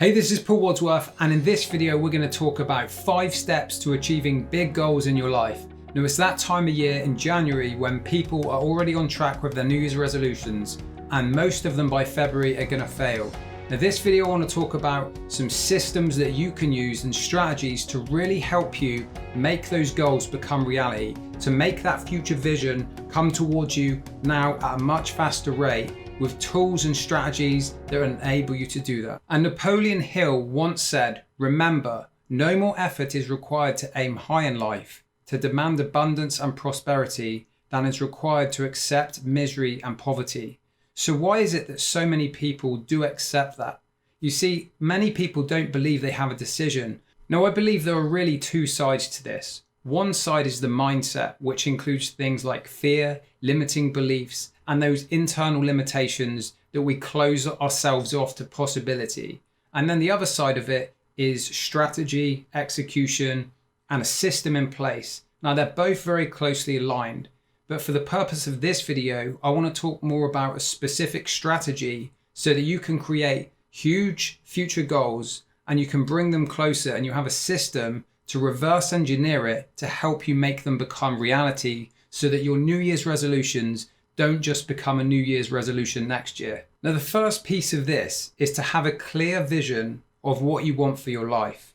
Hey, this is Paul Wadsworth, and in this video we're going to talk about 5 steps to achieving big goals in your life. Now it's that time of year in January when people are already on track with their New Year's resolutions, and most of them by February are going to fail. Now this video I want to talk about some systems that you can use and strategies to really help you make those goals become reality, to make that future vision come towards you now at a much faster rate, with tools and strategies that enable you to do that. And Napoleon Hill once said, "Remember, no more effort is required to aim high in life, to demand abundance and prosperity, than is required to accept misery and poverty." So why is it that so many people do accept that? You see, many people don't believe they have a decision. Now, I believe there are really 2 sides to this. One side is the mindset, which includes things like fear, limiting beliefs, and those internal limitations that we close ourselves off to possibility. And then the other side of it is strategy, execution, and a system in place. Now they're both very closely aligned, but for the purpose of this video, I want to talk more about a specific strategy so that you can create huge future goals and you can bring them closer, and you have a system to reverse engineer it to help you make them become reality, so that your New Year's resolutions don't just become a New Year's resolution next year. Now, the first piece of this is to have a clear vision of what you want for your life.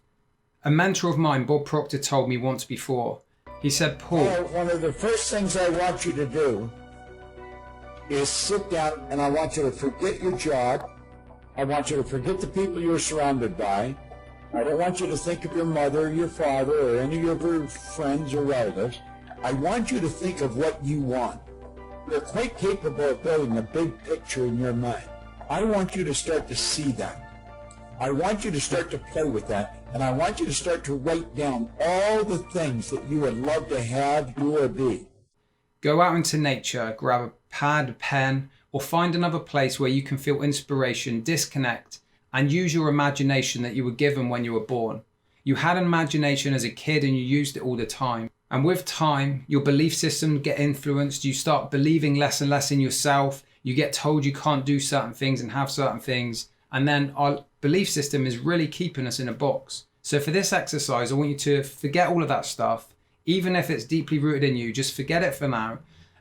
A mentor of mine, Bob Proctor, told me once before, he said, "Paul, one of the first things I want you to do is sit down, and I want you to forget your job. I want you to forget the people you're surrounded by. I don't want you to think of your mother, your father, or any of your friends or relatives. I want you to think of what you want. You're quite capable of building a big picture in your mind. I want you to start to see that. I want you to start to play with that, and I want you to start to write down all the things that you would love to have, do, or be." Go out into nature, grab a pad, a pen, or find another place where you can feel inspiration, disconnect, and use your imagination that you were given when you were born. You had an imagination as a kid and you used it all the time. And with time, your belief system get influenced. You start believing less and less in yourself. You get told you can't do certain things and have certain things. And then our belief system is really keeping us in a box. So for this exercise, I want you to forget all of that stuff. Even if it's deeply rooted in you, just forget it for now.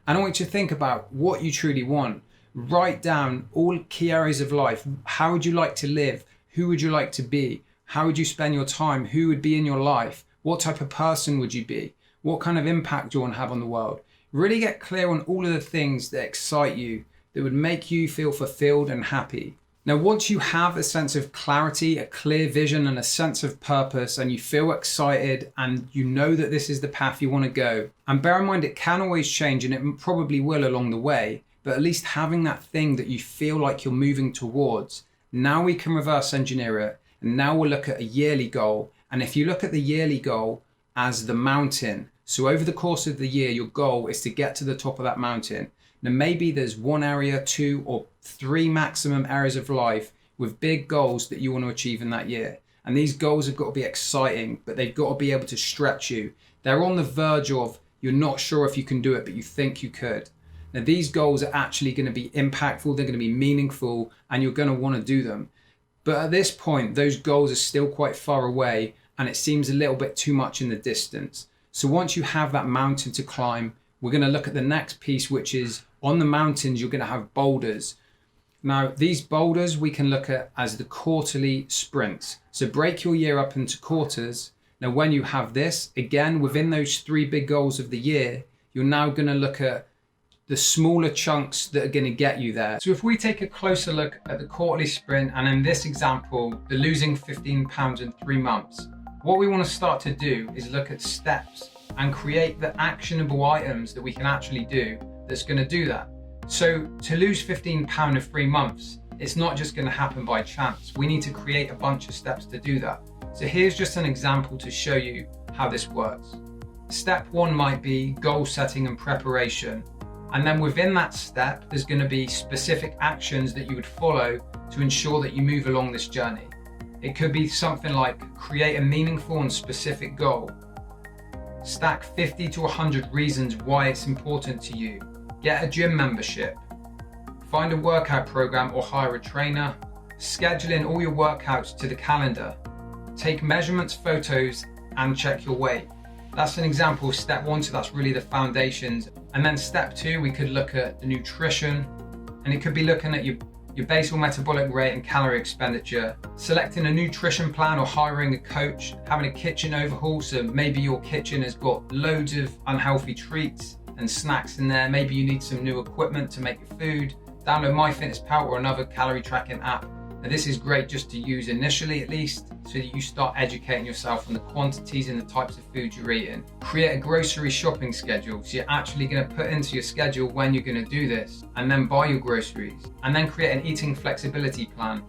And I want you to think about what you truly want. Write down all key areas of life. How would you like to live? Who would you like to be? How would you spend your time? Who would be in your life? What type of person would you be? What kind of impact do you want to have on the world? Really get clear on all of the things that excite you, that would make you feel fulfilled and happy. Now, once you have a sense of clarity, a clear vision, and a sense of purpose, and you feel excited and you know that this is the path you want to go, and bear in mind it can always change, and it probably will along the way, but at least having that thing that you feel like you're moving towards, now we can reverse engineer it. And now we'll look at a yearly goal. And if you look at the yearly goal as the mountain, so over the course of the year, your goal is to get to the top of that mountain. Now, maybe there's 1 area, 2 or 3 maximum areas of life with big goals that you want to achieve in that year. And these goals have got to be exciting, but they've got to be able to stretch you. They're on the verge of, you're not sure if you can do it, but you think you could. Now, these goals are actually going to be impactful, they're going to be meaningful, and you're going to want to do them. But at this point, those goals are still quite far away, and it seems a little bit too much in the distance. So once you have that mountain to climb, we're going to look at the next piece, which is on the mountains, you're going to have boulders. Now, these boulders we can look at as the quarterly sprints. So break your year up into quarters. Now, when you have this, again, within those 3 big goals of the year, you're now going to look at the smaller chunks that are going to get you there. So if we take a closer look at the quarterly sprint, and in this example, the losing 15 pounds in 3 months, what we want to start to do is look at steps and create the actionable items that we can actually do that's going to do that. So to lose 15 pounds in 3 months, it's not just going to happen by chance. We need to create a bunch of steps to do that. So here's just an example to show you how this works. Step 1 might be goal setting and preparation. And then within that step, there's going to be specific actions that you would follow to ensure that you move along this journey. It could be something like create a meaningful and specific goal. Stack 50 to 100 reasons why it's important to you. Get a gym membership. Find a workout program or hire a trainer. schedule in all your workouts to the calendar, take measurements, photos, and check your weight. That's an example of step 1, so that's really the foundations. And then step 2, we could look at the nutrition, and it could be looking at your basal metabolic rate and calorie expenditure, selecting a nutrition plan or hiring a coach, having a kitchen overhaul, so maybe your kitchen has got loads of unhealthy treats and snacks in there, maybe you need some new equipment to make your food, download MyFitnessPal or another calorie tracking app. Now this is great just to use initially at least, so that you start educating yourself on the quantities and the types of food you're eating. Create a grocery shopping schedule, so you're actually going to put into your schedule when you're going to do this, and then buy your groceries. And then create an eating flexibility plan.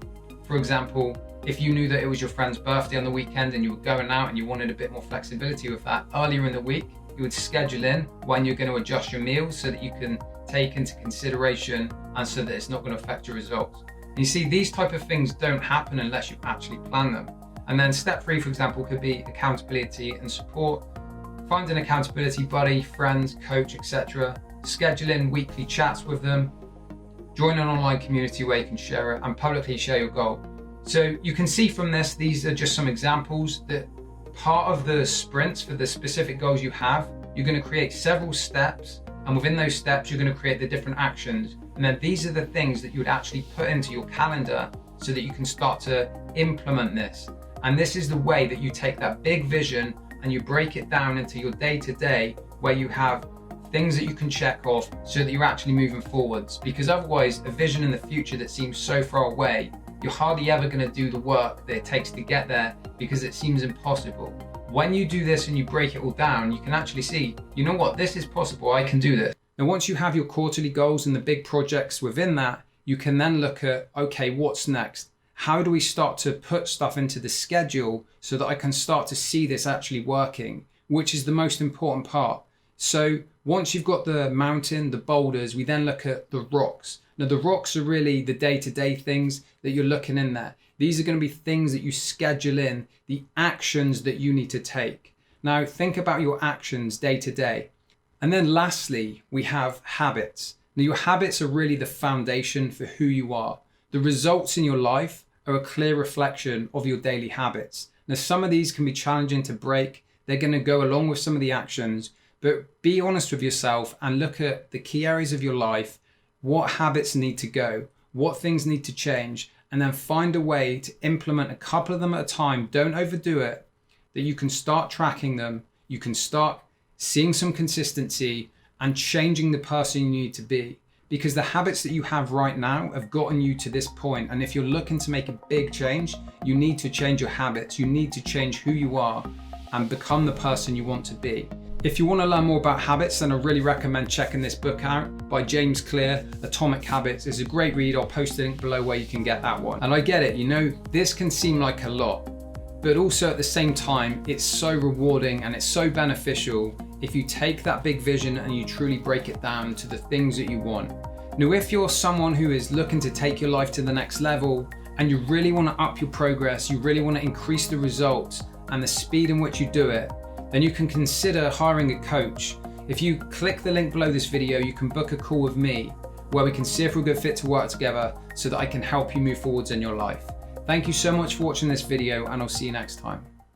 For example, if you knew that it was your friend's birthday on the weekend and you were going out and you wanted a bit more flexibility with that, earlier in the week, you would schedule in when you're going to adjust your meals so that you can take into consideration and so that it's not going to affect your results. And you see, these type of things don't happen unless you actually plan them. And then step 3, for example, could be accountability and support. Find an accountability buddy, friend, coach, etc. Schedule in weekly chats with them. Join an online community where you can share it and publicly share your goal. So you can see from this, these are just some examples that part of the sprints for the specific goals you have, you're going to create several steps, and within those steps, you're going to create the different actions. And then these are the things that you would actually put into your calendar so that you can start to implement this. And this is the way that you take that big vision and you break it down into your day-to-day, where you have things that you can check off so that you're actually moving forwards. Because otherwise, a vision in the future that seems so far away, you're hardly ever going to do the work that it takes to get there because it seems impossible. When you do this and you break it all down, you can actually see, you know what, this is possible, I can do this. Now, once you have your quarterly goals and the big projects within that, you can then look at, okay, what's next? How do we start to put stuff into the schedule so that I can start to see this actually working, which is the most important part. So once you've got the mountain, the boulders, we then look at the rocks. Now the rocks are really the day-to-day things that you're looking in there. These are going to be things that you schedule in, the actions that you need to take. Now think about your actions day to day. And then lastly, we have habits. Now your habits are really the foundation for who you are. The results in your life are a clear reflection of your daily habits. Now some of these can be challenging to break. They're going to go along with some of the actions, but be honest with yourself and look at the key areas of your life. What habits need to go? What things need to change? And then find a way to implement a couple of them at a time. Don't overdo it, that you can start tracking them. You can start seeing some consistency and changing the person you need to be. Because the habits that you have right now have gotten you to this point. And if you're looking to make a big change, you need to change your habits. You need to change who you are and become the person you want to be. If you want to learn more about habits, then I really recommend checking this book out by James Clear, Atomic Habits. It's a great read. I'll post a link below where you can get that one. And I get it, you know, this can seem like a lot, but also at the same time, it's so rewarding and it's so beneficial if you take that big vision and you truly break it down to the things that you want. Now, if you're someone who is looking to take your life to the next level and you really want to up your progress, you really want to increase the results and the speed in which you do it, then you can consider hiring a coach. If you click the link below this video, you can book a call with me where we can see if we're a good fit to work together so that I can help you move forwards in your life. Thank you so much for watching this video, and I'll see you next time.